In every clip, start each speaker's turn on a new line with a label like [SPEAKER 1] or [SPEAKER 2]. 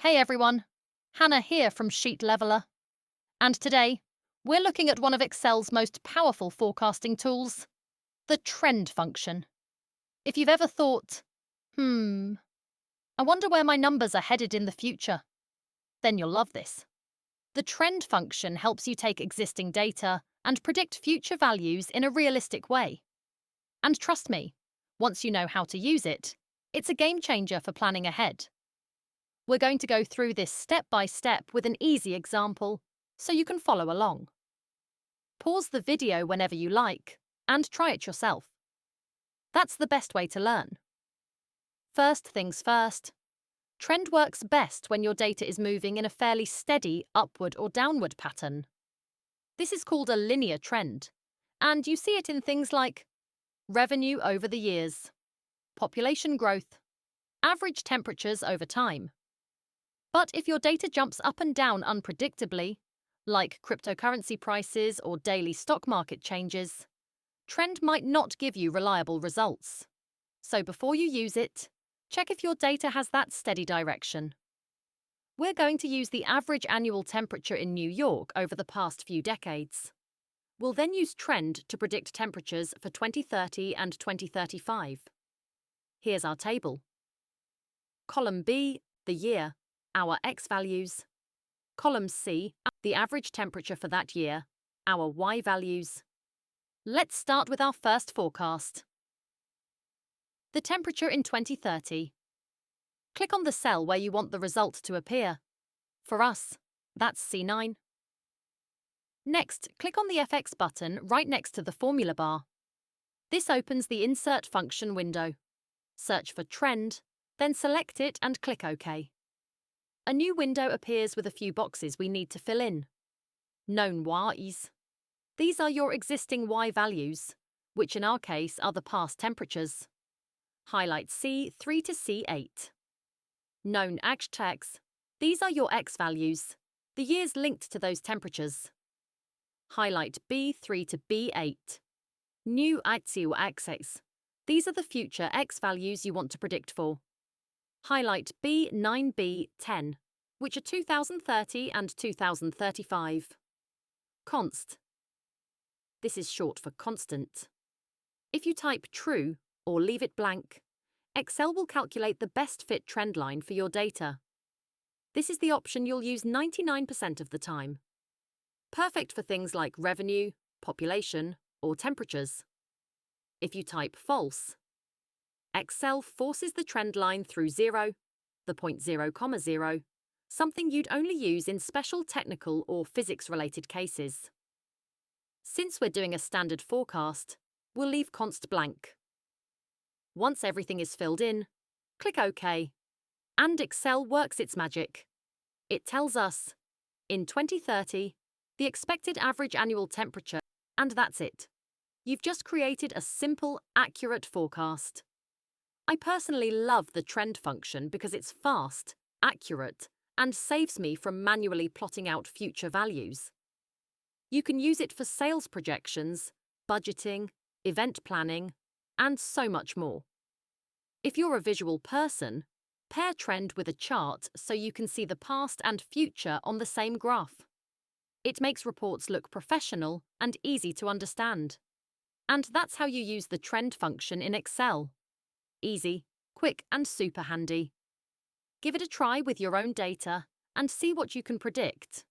[SPEAKER 1] Hey everyone, Hannah here from Sheet Leveler. And today, we're looking at one of Excel's most powerful forecasting tools, the trend function. If you've ever thought, I wonder where my numbers are headed in the future, then you'll love this. The trend function helps you take existing data and predict future values in a realistic way. And trust me, once you know how to use it, it's a game changer for planning ahead. We're going to go through this step by step with an easy example, so you can follow along. Pause the video whenever you like, and try it yourself. That's the best way to learn. First things first, trend works best when your data is moving in a fairly steady upward or downward pattern. This is called a linear trend, and you see it in things like revenue over the years, population growth, average temperatures over time. But if your data jumps up and down unpredictably, like cryptocurrency prices or daily stock market changes, trend might not give you reliable results. So before you use it, check if your data has that steady direction. We're going to use the average annual temperature in New York over the past few decades. We'll then use trend to predict temperatures for 2030 and 2035. Here's our table. Column B, the year, our X values. Column C, the average temperature for that year, our Y values. Let's start with our first forecast. The temperature in 2030. Click on the cell where you want the result to appear. For us, that's C9. Next, click on the FX button right next to the formula bar. This opens the Insert function window. Search for Trend, then select it and click OK. A new window appears with a few boxes we need to fill in. Known Ys. These are your existing Y values, which in our case are the past temperatures. Highlight C3 to C8. Known Tags. These are your X values, the years linked to those temperatures. Highlight B3 to B8. New Axes. These are the future X values you want to predict for. Highlight B9B10, which are 2030 and 2035. Const. This is short for constant. If you type true or leave it blank, Excel will calculate the best fit trend line for your data. This is the option you'll use 99% of the time. Perfect for things like revenue, population, or temperatures. If you type false, Excel forces the trend line through 0, the point 0, 0, something you'd only use in special technical or physics-related cases. Since we're doing a standard forecast, we'll leave const blank. Once everything is filled in, click OK. And Excel works its magic. It tells us, in 2030, the expected average annual temperature, and that's it. You've just created a simple, accurate forecast. I personally love the trend function because it's fast, accurate, and saves me from manually plotting out future values. You can use it for sales projections, budgeting, event planning, and so much more. If you're a visual person, pair trend with a chart so you can see the past and future on the same graph. It makes reports look professional and easy to understand. And that's how you use the trend function in Excel. Easy, quick, and super handy. Give it a try with your own data and see what you can predict.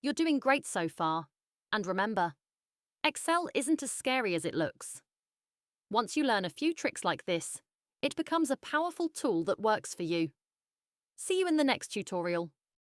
[SPEAKER 1] You're doing great so far. And remember, Excel isn't as scary as it looks. Once you learn a few tricks like this, it becomes a powerful tool that works for you. See you in the next tutorial.